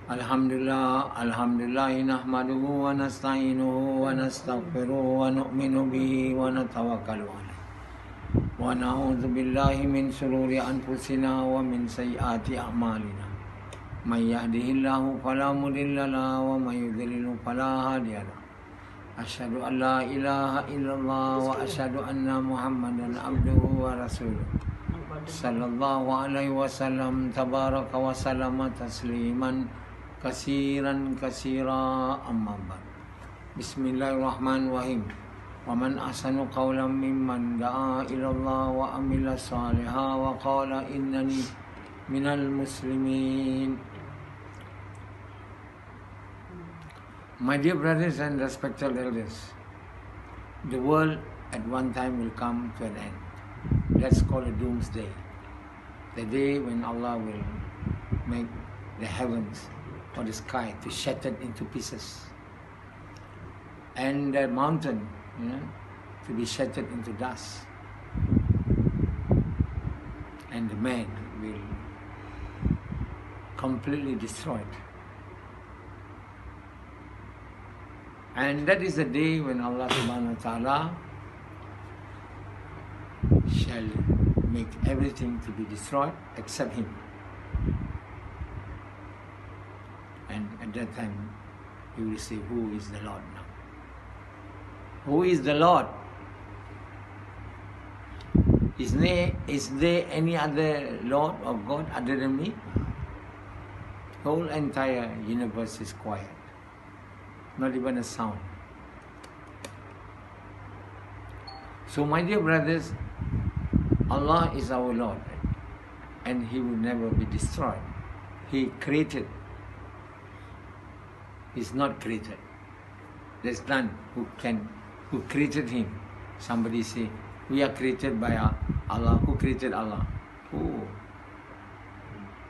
Alhamdulillah nahmaduhu wa nasta'inuhu wa nastaghfiruhu wa nu'minu bihi wa natawakkalu alayh. Wa na'udzu billahi min shururi anfusina wa min sayyiati a'malina. May yahdihillahu fala mudilla lahu wa may yudlil fala hadiya lahu. Asyhadu an la ilaha illallah wa asyhadu anna Muhammadan abduhu wa rasuluh. Sallallahu alaihi wasallam tabaraka wa sallama tasliman kasiran kasira amma ba'd. Bismillahirrahmanirrahim. Wa man ahsanu qawlan mimman da'a ila Allah wa amila salihan wa qala innani minal muslimin. My dear brothers and respected elders, the world at one time will come to an end. That's called a doomsday. The day when Allah will make the heavens or the sky to shatter into pieces, and the mountain, to be shattered into dust, and the man will completely destroyed. And that is the day when Allah subhanahu wa ta'ala shall make everything to be destroyed except Him. And at that time, He will say, who is the Lord now? Who is the Lord? Is there any other Lord or God other than me? The whole entire universe is quiet. Not even a sound. So my dear brothers, Allah is our Lord, and He will never be destroyed. He created. He's not created. There's none who created Him. Somebody say, we are created by Allah. Who created Allah? Who?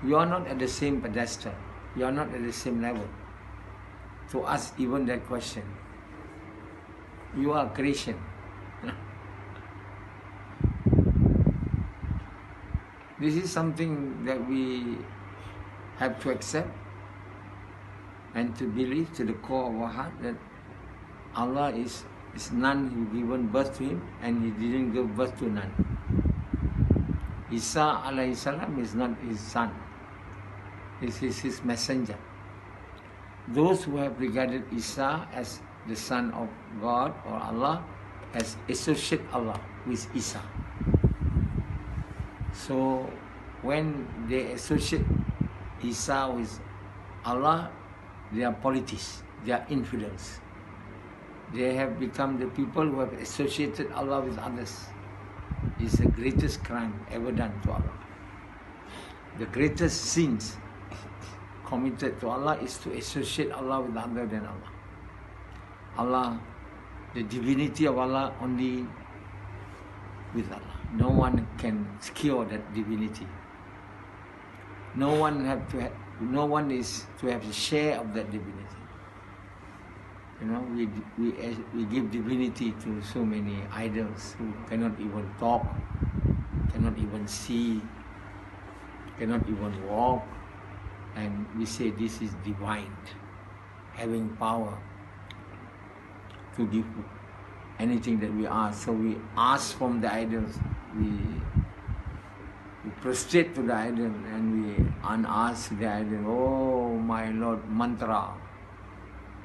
You are not at the same pedestal. You are not at the same level. To ask even that question. You are creation. This is something that we have to accept and to believe to the core of our heart that Allah is none who given birth to Him, and He didn't give birth to none. Isa alayhi salam is not His son. He is His messenger. Those who have regarded Isa as the son of God or Allah as associate Allah with Isa. So when they associate Isa with Allah, they are polytheists, they are infidels. They have become the people who have associated Allah with others. It's the greatest crime ever done to Allah. The greatest sins committed to Allah is to associate Allah with other than Allah. Allah, the divinity of Allah only with Allah. No one can secure that divinity. No one is to have a share of that divinity. We give divinity to so many idols who cannot even talk, cannot even see, cannot even walk, and we say this is divine, having power to give anything that we ask. So we ask from the idols, we prostrate to the idol, and we unask the idol, oh my Lord, mantra.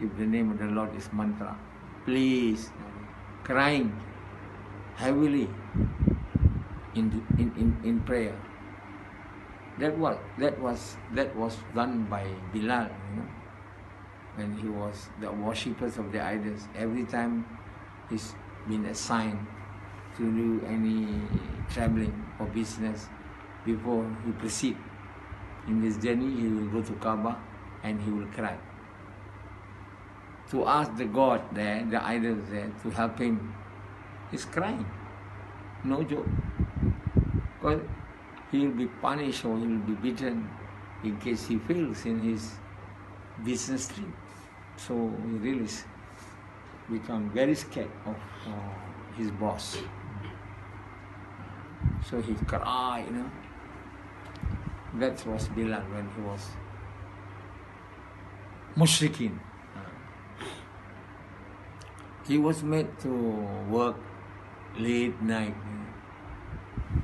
If the name of the Lord is mantra, please, crying heavily in prayer. That was done by Bilal, when he was the worshippers of the idols. Every time he's been assigned to do any traveling or business, before he proceed in his journey, he will go to Kaaba and he will cry. To ask the God there, the idols there, to help him, he's crying. No joke. Because he will be punished or he will be beaten in case he fails in his business trip. So he really become very scared of his boss. So he cried, That was Bilal when he was Mushrikeen. He was made to work late night,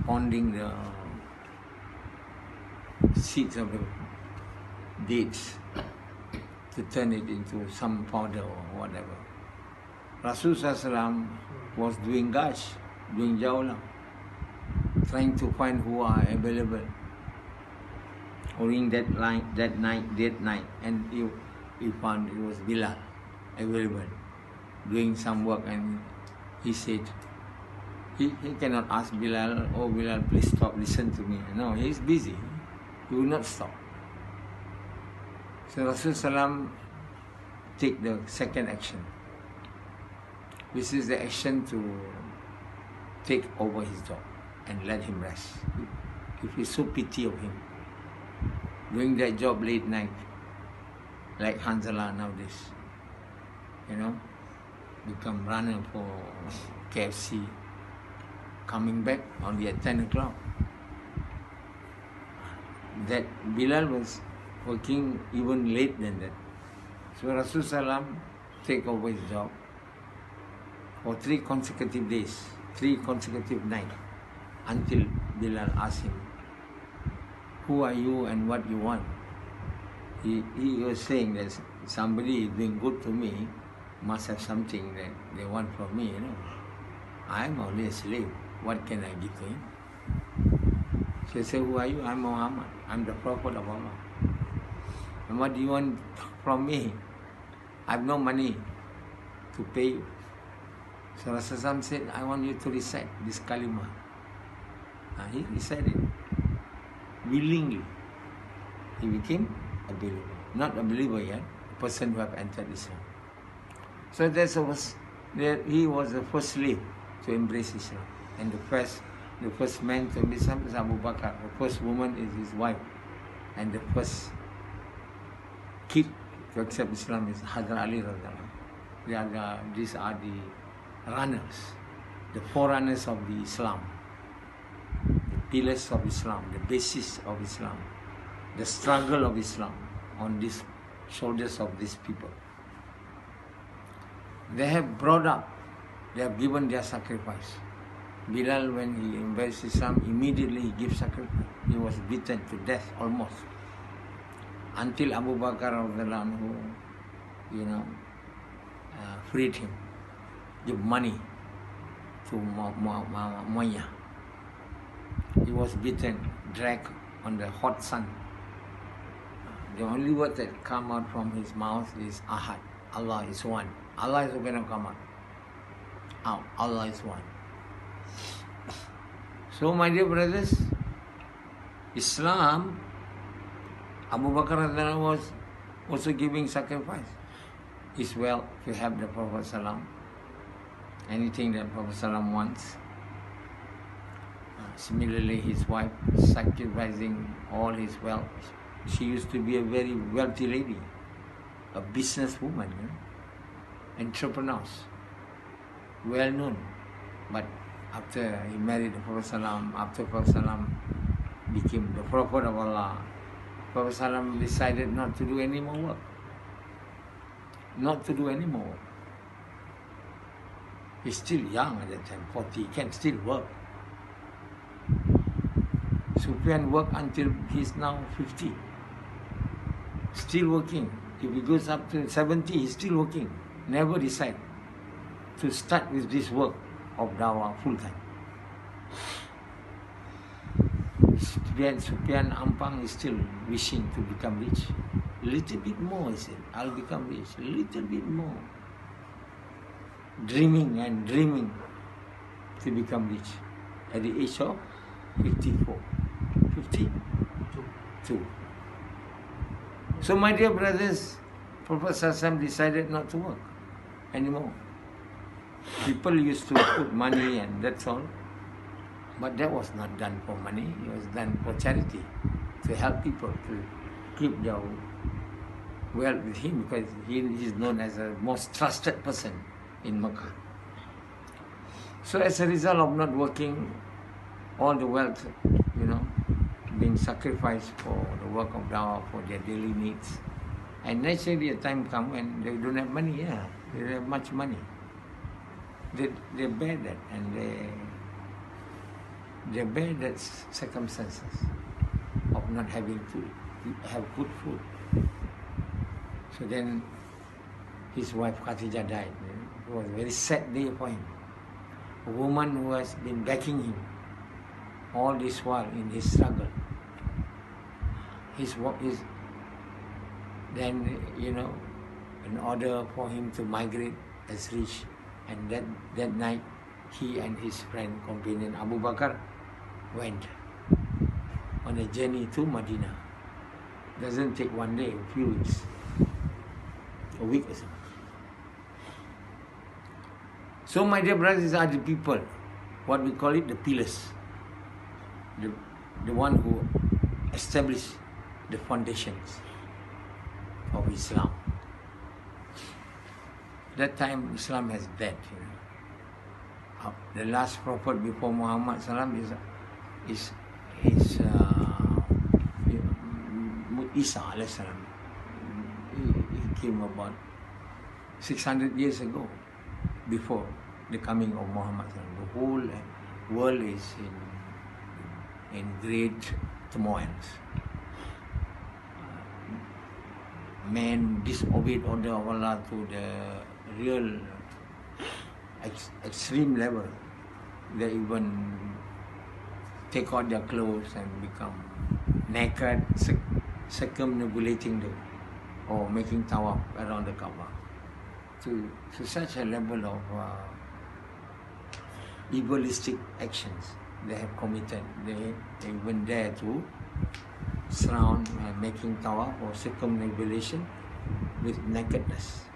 pounding the seeds of the dates to turn it into some powder or whatever. Rasulullah was doing gash, doing Jalan, trying to find who are available during that night, and he found it was Bilal available, doing some work, and he said, he cannot ask Bilal, oh Bilal, please stop, listen to me. No, he's busy. He will not stop. So Rasulullah take the second action. This is the action to take over his job and let him rest. If you so pity of him, doing that job late night, like Hanzala nowadays, become runner for KFC, coming back only at 10 o'clock. That Bilal was working even late than that. So Rasulullah take over his job for 3 consecutive days, 3 consecutive nights, until Bilal asked him, who are you and what you want? He was saying that somebody is doing good to me, must have something that they want from me, I'm only a slave. What can I give to him? So he said, who are you? I'm Muhammad. I'm the Prophet of Allah. And what do you want from me? I have no money to pay you. So Rasulullah said, I want you to recite this kalima. And he recited it willingly. He became a believer. Not a believer yet, a person who have entered Islam. So he was the first slave to embrace Islam. And the first man to embrace Islam is Abu Bakr. The first woman is his wife. And the first kid to accept Islam is Hazrat Ali radhiyallahu. These are the runners, the forerunners of the Islam, the pillars of Islam, the basis of Islam, the struggle of Islam on these shoulders of these people. They have brought up, they have given their sacrifice. Bilal, when he embraced Islam, immediately he gave sacrifice. He was beaten to death almost. Until Abu Bakr freed him, give money to Muayyah. He was beaten, dragged on the hot sun. The only word that come out from his mouth is Ahad. Allah is one. Allah is going to come out. Allah is one. So, my dear brothers, Islam, Abu Bakr was also giving sacrifice. His wealth to help the Prophet ﷺ. Anything that Prophet ﷺ wants. Similarly, his wife sacrificing all his wealth. She used to be a very wealthy lady, a businesswoman, entrepreneurs, well known. But after he married the Prophet ﷺ, after Prophet ﷺ became the Prophet of Allah, Prophet ﷺ decided not to do any more work. Not to do any more work. He's still young at that time, 40, he can still work. Sufyan worked until he's now 50. Still working. If he goes up to 70, he's still working. Never decide to start with this work of dawah full time. Sufyan Ampang is still wishing to become rich. A little bit more, he said, I'll become rich. A little bit more. Dreaming and dreaming to become rich. At the age of 52. So my dear brothers, Prophet ﷺ decided not to work anymore. People used to put money and that's all. But that was not done for money, it was done for charity, to help people, to keep their wealth with him, because he is known as the most trusted person in Mecca. So as a result of not working, all the wealth, being sacrificed for the work of dawah, for their daily needs, And naturally a time comes when they don't have money, they don't have much money. They bear that, and they bear that circumstances of not having to have good food. So then his wife Khatijah died. It was a very sad day for him. A woman who has been backing him all this while in his struggle. Then, in order for him to migrate has reached, and that night he and his friend, companion Abu Bakr went on a journey to Medina. Doesn't take one day, a few weeks, a week or so. So my dear brothers are the people, what we call it the pillars, the one who established the foundations of Islam. That time Islam has died. The last prophet before Muhammad Salam is Isa alayhi salam. He came about 600 years ago, before the coming of Muhammad Salam. The whole world is in great turmoil. Man disobeyed order of Allah to the real extreme level. They even take out their clothes and become naked, circumambulating or making tawaf around the Kaaba. To such a level of egoistic actions they have committed. They even dare to surround making tawaf or circumambulation with nakedness.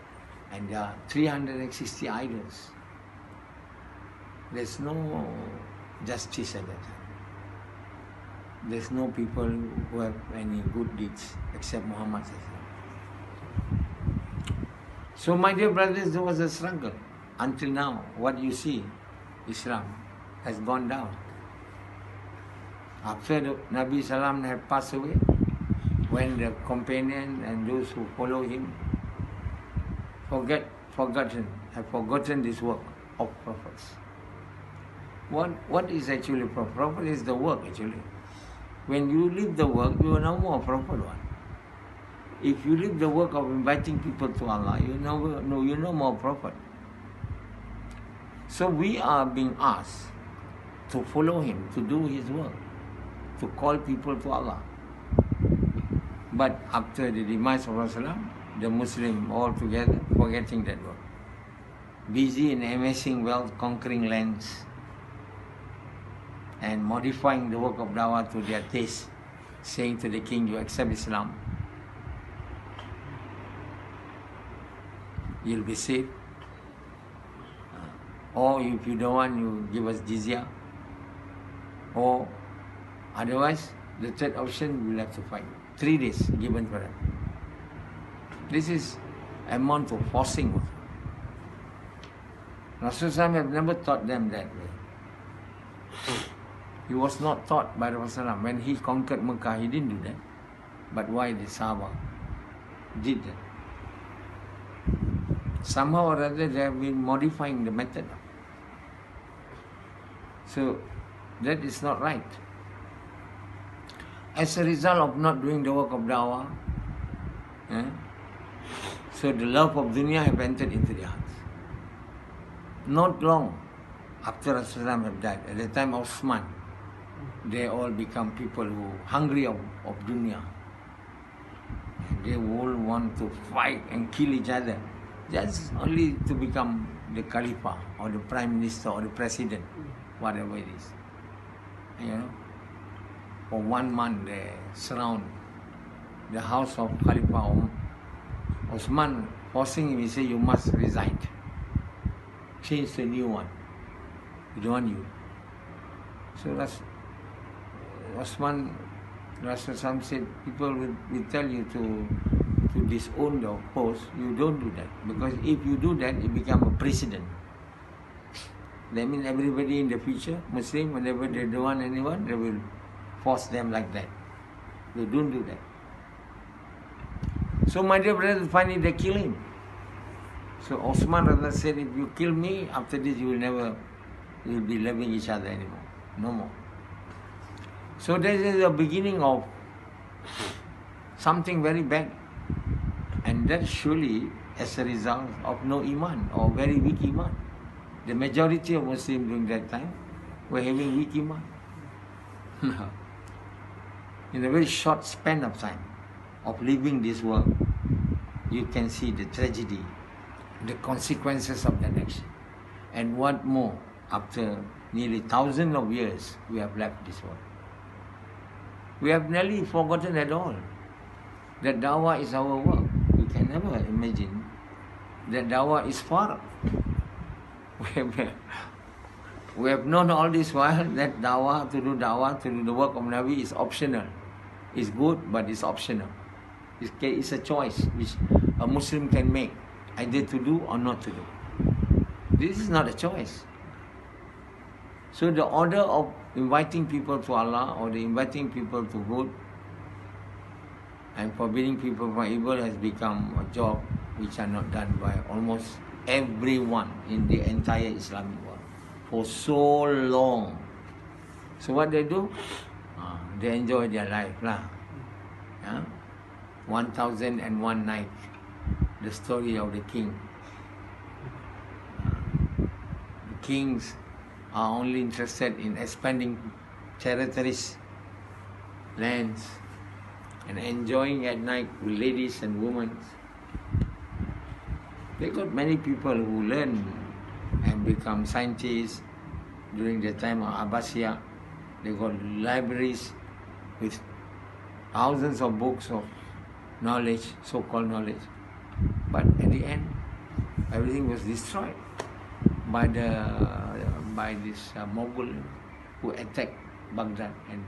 And there are 360 idols. There's no justice at that time. There's no people who have any good deeds except Muhammad. So my dear brothers, there was a struggle. Until now, what you see, Islam has gone down. After the Nabi Salam had passed away, when the companion and those who follow him have forgotten this work of prophets. What is actually prophet? Prophet is the work actually. When you leave the work, you are no more prophet one. If you leave the work of inviting people to Allah, you're no more prophet. So we are being asked to follow him, to do his work, to call people to Allah. But after the demise of Rasulullah, the Muslim altogether forgetting that work. Busy in amassing wealth, conquering lands, and modifying the work of dawah to their taste, saying to the king, you accept Islam, you'll be safe. Or if you don't want, you give us jizya. Or otherwise, the third option, we'll have to fight. 3 days given for them. This is amount of forcing. Rasulullah have never taught them that way. He was not taught by Rasulullah. When he conquered Mecca, he didn't do that. But why the Sahaba did that? Somehow or other, they have been modifying the method. So, that is not right. As a result of not doing the work of dawah, so the love of dunya have entered into their hearts. Not long after Rasulullah have died, at the time of Osman, they all become people who hungry of dunya. They all want to fight and kill each other, just only to become the Khalifa or the Prime Minister or the President, whatever it is. For 1 month they surround the house of Khalifa Osman, forcing him. He said, you must resign. Change to a new one. We don't want you. So Osman, Rasulullah said, people will tell you to disown the post. You don't do that. Because if you do that, it becomes a precedent. That means everybody in the future, Muslim, whenever they don't want anyone, they will force them like that. They don't do that. So my dear brothers, finally they kill him. So Osman rather said, if you kill me, after this you will be loving each other anymore. No more. So this is the beginning of something very bad. And that surely as a result of no iman or very weak iman. The majority of Muslims during that time were having weak iman. In a very short span of time of leaving this world, you can see the tragedy, the consequences of that action. And what more, after nearly thousands of years, we have left this world. We have nearly forgotten at all that dawah is our work. We can never imagine that dawah is far. We have known all this while that dawah, to do the work of Nabi is optional. It's good, but it's optional. It's a choice which a Muslim can make, either to do or not to do. This is not a choice. So the order of inviting people to Allah or the inviting people to good and forbidding people from evil has become a job which are not done by almost everyone in the entire Islamic world for so long. So what they do? They enjoy their life lah. 1001 night, the story of the king. The kings are only interested in expanding territories, lands, and enjoying at night with ladies and women. They got many people who learn and become scientists during the time of Abbasiyah. They got libraries with thousands of books of knowledge, so-called knowledge. But at the end, everything was destroyed by this Mughal who attacked Baghdad and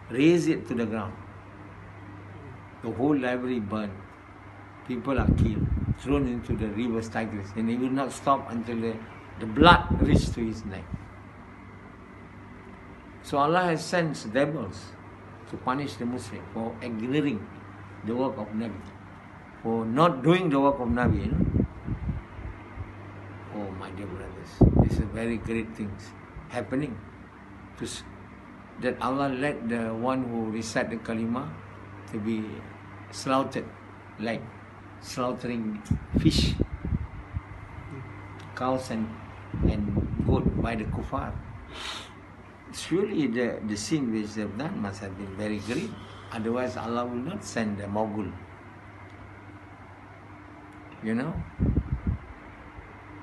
razed it to the ground. The whole library burned. People are killed, thrown into the river Tigris, and he will not stop until the blood reached to his neck. So Allah has sent devils to punish the Muslim for ignoring the work of Nabi, for not doing the work of Nabi. Oh, my dear brothers, this is very great things happening. That Allah let the one who recite the kalima to be slaughtered, like slaughtering fish, cows and goat by the kuffar. Surely the sin which they have done must have been very great. Otherwise Allah will not send a Mughal.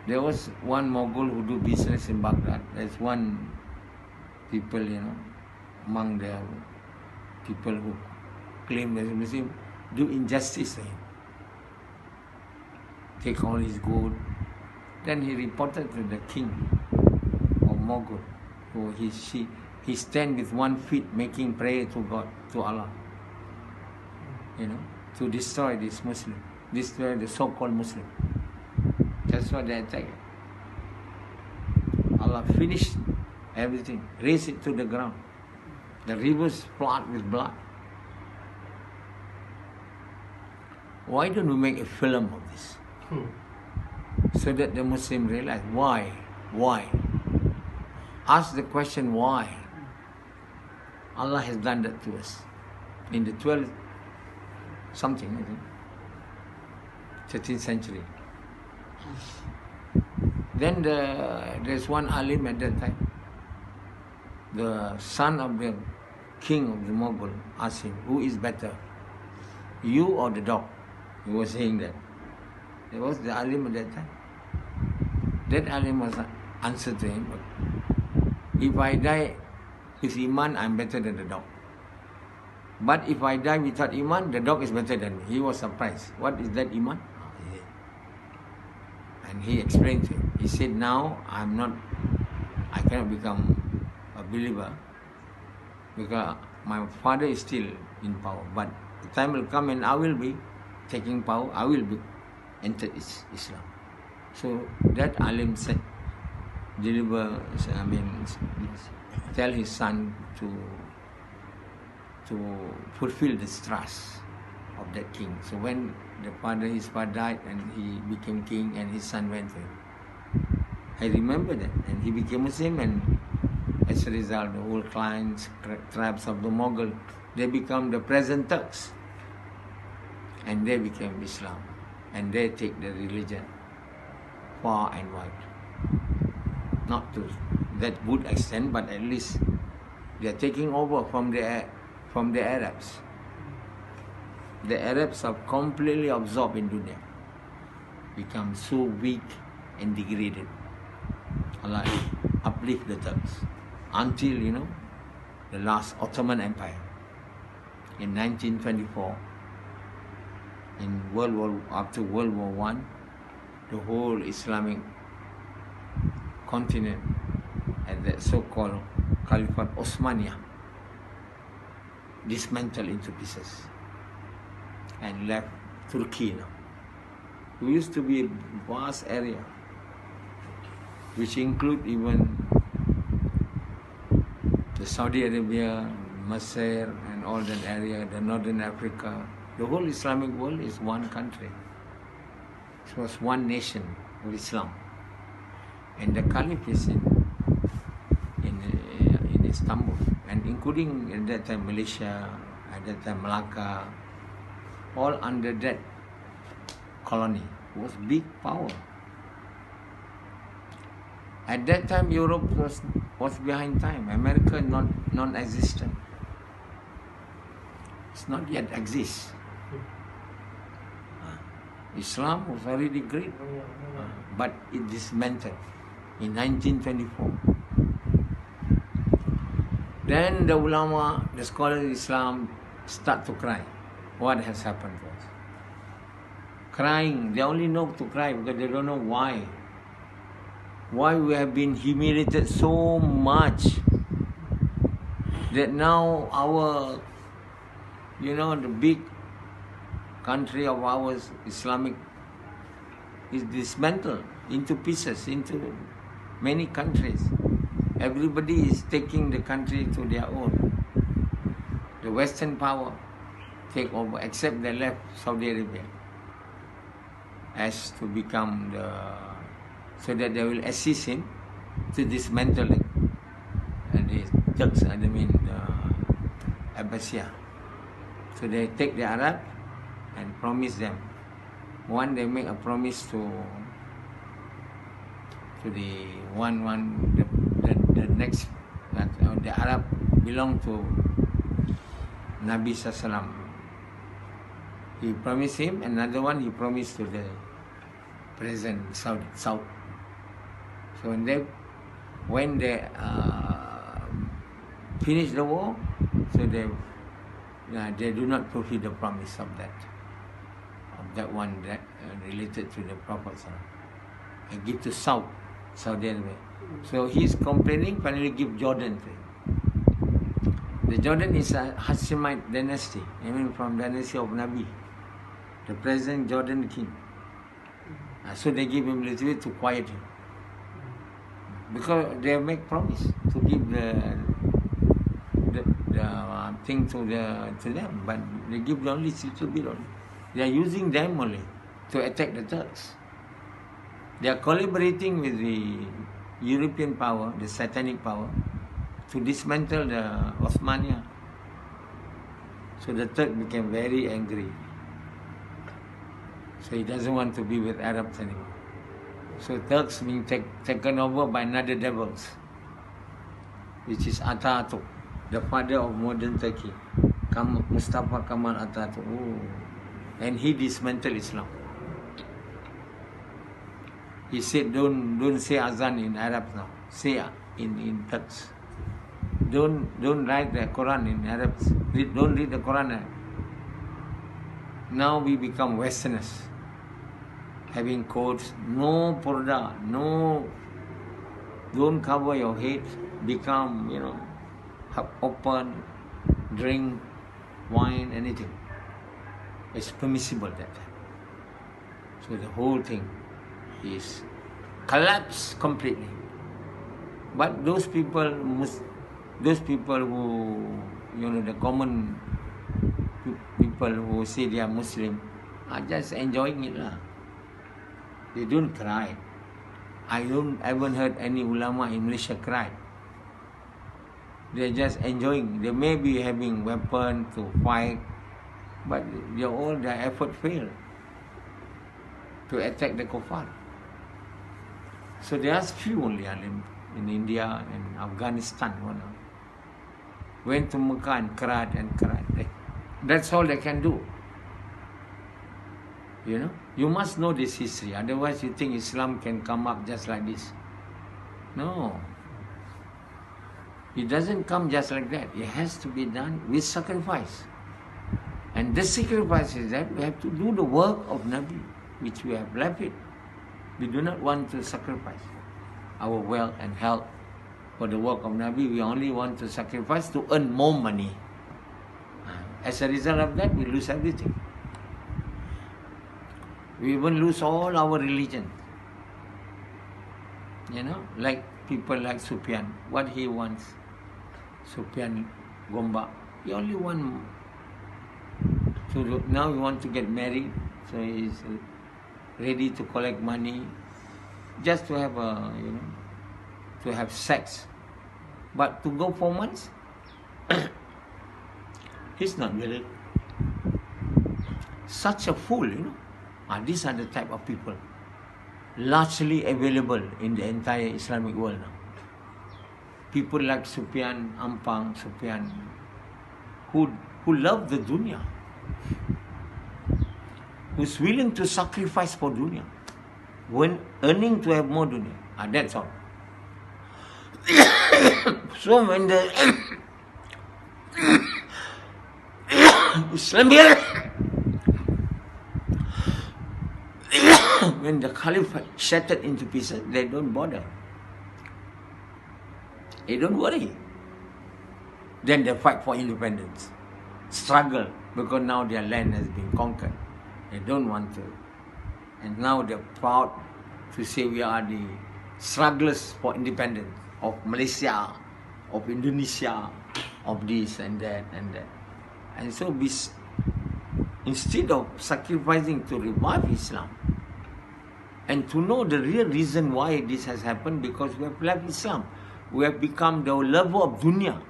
There was one Mughal who do business in Baghdad. There's one people, among the people who claim that Muslim, do injustice to him. Take all his gold. Then he reported to the king of Mughal. So he stand with 1 feet making prayer to God, to Allah. To destroy this Muslim, destroy the so-called Muslim. That's what they attacked. Allah finished everything, raised it to the ground. The rivers flood with blood. Why don't we make a film of this? So that the Muslim realize why? Ask the question why. Allah has done that to us. In the 12th something, I think, 13th century. Then there's one alim at that time. The son of the king of the Mughal asked him, who is better, you or the dog? He was saying that. There was the alim at that time. That alim was answered to him, if I die with Iman, I'm better than the dog. But if I die without Iman, the dog is better than me. He was surprised. What is that Iman? And he explained to him. He said, now I cannot become a believer because my father is still in power. But the time will come and I will be taking power. I will be entered Islam. So that alim said, tell his son to fulfill this trust of that king. So when his father died and he became king and his son went to him, I remember that, and he became Muslim, and as a result, the whole clans, tribes of the Mughal, they become the present Turks, and they became Islam, and they take the religion far and wide. Not to that good extent, but at least they are taking over from the Arabs. The Arabs are completely absorbed in dunya, become so weak and degraded. Allah uplift the Turks until, the last Ottoman Empire in 1924. After World War I, the whole Islamic continent and the so-called Caliphate Osmania dismantled into pieces and left Turkey now. It used to be a vast area which include even the Saudi Arabia, Masr and all that area, the Northern Africa. The whole Islamic world is one country. It was one nation of Islam. And the Caliph is in Istanbul, and including at that time Malaysia, at that time Malacca, all under that colony. It was big power. At that time Europe was behind time. America non-existent. It's not yet exist. Islam was already great, but it dismantled in 1924. Then the ulama, the scholars of Islam start to cry. What has happened to us? Crying, they only know to cry because they don't know why. Why we have been humiliated so much that now our, the big country of ours, Islamic, is dismantled into pieces, into many countries. Everybody is taking the country to their own. The Western power take over, except they left Saudi Arabia as to become so that they will assist him to dismantle it. And the Turks, the Abbasiyah. So they take the Arab and promise them. One, they make a promise to the next, the Arab belong to Nabi Sallallahu. He promised him, another one he promised to the present South. So when they finish the war, so they do not fulfill the promise of that one that related to the Prophet Sallallahu. And give to Saudi Arabia. So he's complaining, finally give Jordan to him. The Jordan is a Hashemite dynasty, from dynasty of Nabi, the present Jordan king. So they give him a little bit to quiet him. Because they make promise to give the thing to them, but they give only little bit only. They are using them only to attack the Turks. They are collaborating with the European power, the satanic power, to dismantle the Osmania. So the Turk became very angry. So he doesn't want to be with Arabs anymore. So Turks being taken over by another devils, which is Ataturk, the father of modern Turkey, Mustafa Kemal Atatürk. And he dismantled Islam. He said, don't say azan in Arab now. Say in Turks. Don't write the Quran in Arab. Don't read the Quran. Now we become Westerners, having coats, no purdah, don't cover your head, become, open, drink, wine, anything. It's permissible that time. So the whole thing is collapsed completely. But those people who, the common people who say they are Muslim are just enjoying it lah. They don't cry. I haven't heard any ulama in Malaysia cry. They're just enjoying. They may be having weapon to fight, but their effort failed to attack the kuffar. So there are few only alim in India and Afghanistan. Went to Mecca and cried and cried. That's all they can do. You know, you must know this history. Otherwise, you think Islam can come up just like this. No. It doesn't come just like that. It has to be done with sacrifice. And the sacrifice is that we have to do the work of Nabi, which we have left it. We do not want to sacrifice our wealth and health for the work of Nabi. We only want to sacrifice to earn more money. As a result of that, we lose everything. We even lose all our religion. You know, like people like Sufyan, what he wants. Sufyan Gombak, he only want to, now he wants to get married, so he's ready to collect money just to have to have sex. But to go 4 months, he's not really such a fool, you know. These are the type of people largely available in the entire Islamic world now. People like Sufyan, Ampang, Sufyan, who love the dunya, who's willing to sacrifice for dunya, when earning to have more dunya. That's all. So when the when the Caliphate shattered into pieces, they don't bother. They don't worry. Then they fight for independence, struggle, because now their land has been conquered. They don't want to. And now they're proud to say we are the strugglers for independence of Malaysia, of Indonesia, of this and that and that. And so instead of sacrificing to revive Islam, and to know the real reason why this has happened, because we have left Islam. We have become the lover of dunya.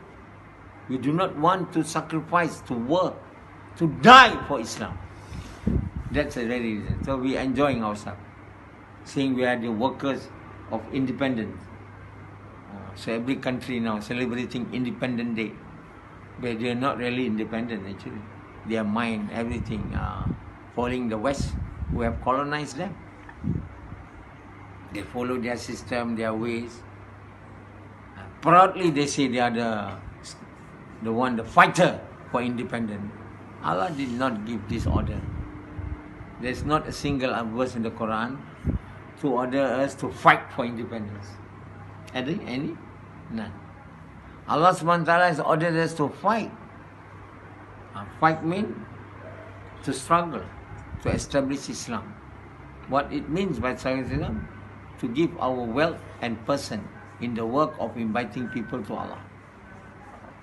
We do not want to sacrifice, to work, to die for Islam. That's the very reason. So we are enjoying ourselves, saying we are the workers of independence. So every country now celebrating Independence Day, but they are not really independent actually. Their mind, everything, following the West, who have colonized them. They follow their system, their ways. Proudly they say they are the fighter for independence. Allah did not give this order. There's not a single verse in the Quran to order us to fight for independence. Any? None. Allah subhanahu wa ta'ala has ordered us to fight. Fight means to struggle, to establish Islam. What it means by establishing Islam? To give our wealth and person in the work of inviting people to Allah.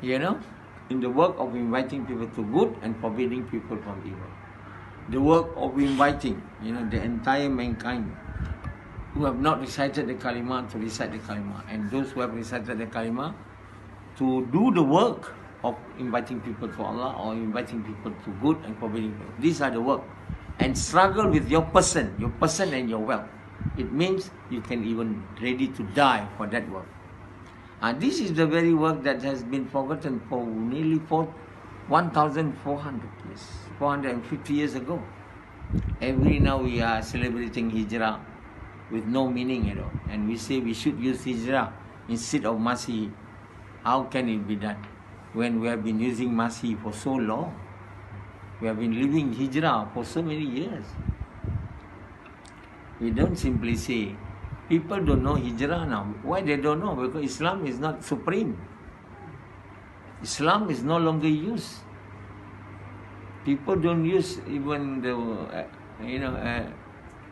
You know? In the work of inviting people to good and forbidding people from evil. The work of inviting, the entire mankind who have not recited the kalima to recite the kalima, and those who have recited the kalima to do the work of inviting people to Allah or inviting people to good and forbidding people. These are the work. And struggle with your person and your wealth. It means you can even ready to die for that work. And this is the very work that has been forgotten for nearly 1,400 years, 450 years ago. Every now we are celebrating Hijrah with no meaning at all. And we say we should use Hijrah instead of Masih. How can it be done when we have been using Masih for so long? We have been living Hijrah for so many years. We don't simply say, people don't know Hijrah now. Why they don't know? Because Islam is not supreme. Islam is no longer used. People don't use even the,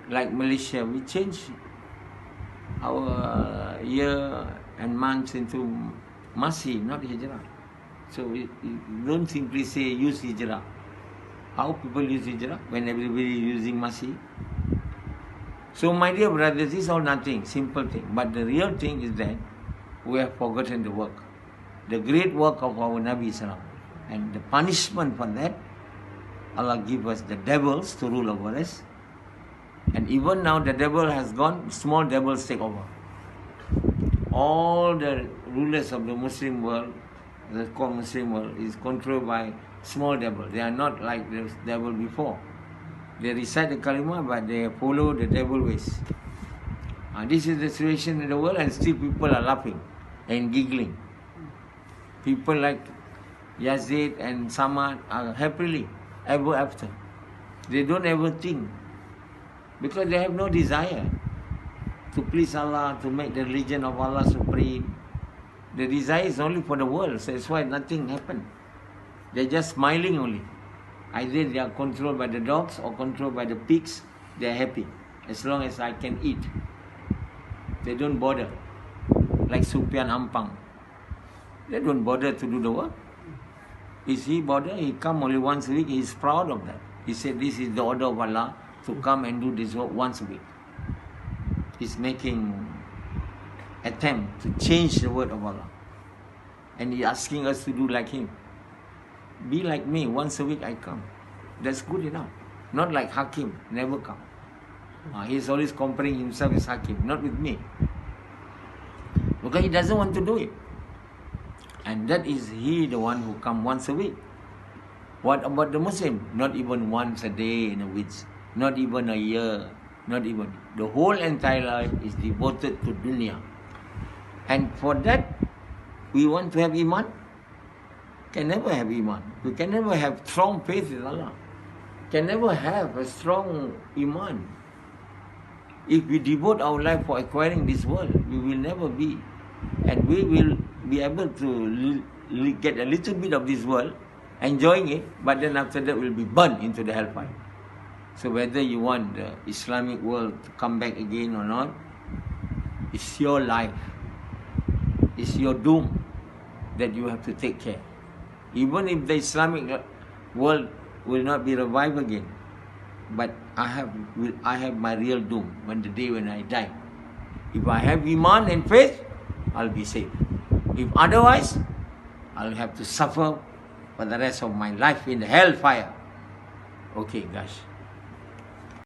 like Malaysia, we change our year and months into Masih, not Hijrah. So we don't simply say use Hijrah. How people use hijrah when everybody is using masih? So my dear brothers, this is all nothing, simple thing. But the real thing is that we have forgotten the work. The great work of our Nabi Sallam. And the punishment for that, Allah give us the devils to rule over us. And even now the devil has gone, small devils take over. All the rulers of the Muslim world, the called Muslim world, is controlled by small devil. They are not like the devil before. They recite the kalima, but they follow the devil ways. This is the situation in the world, and still people are laughing and giggling. People like Yazid and Samad are happily ever after. They don't ever think, because they have no desire to please Allah, to make the religion of Allah supreme. The desire is only for the world, so that's why nothing happened. They're just smiling only. Either they are controlled by the dogs or controlled by the pigs, they are happy. As long as I can eat. They don't bother. Like Sufyan Ampang. They don't bother to do the work. Is he bother? He come only once a week. He is proud of that. He said this is the order of Allah to come and do this work once a week. He's making attempt to change the word of Allah. And he asking us to do like him. Be like me, once a week I come. That's good enough. Not like Hakim, never come. He's always comparing himself with Hakim, not with me. Because he doesn't want to do it. And that is he, the one who come once a week. What about the Muslim? Not even once a day in a week. Not even a year. Not even. The whole entire life is devoted to dunya. And for that, we want to have iman. Can never have iman. We can never have strong faith in Allah. Can never have a strong iman. If we devote our life for acquiring this world, we will never be. And we will be able to get a little bit of this world, enjoying it, but then after that we'll be burned into the hellfire. So whether you want the Islamic world to come back again or not, it's your life. It's your doom that you have to take care. Even if the Islamic world will not be revived again, but I have my real doom when the day when I die. If I have iman and faith, I'll be safe. If otherwise, I'll have to suffer for the rest of my life in the hellfire. Okay, guys.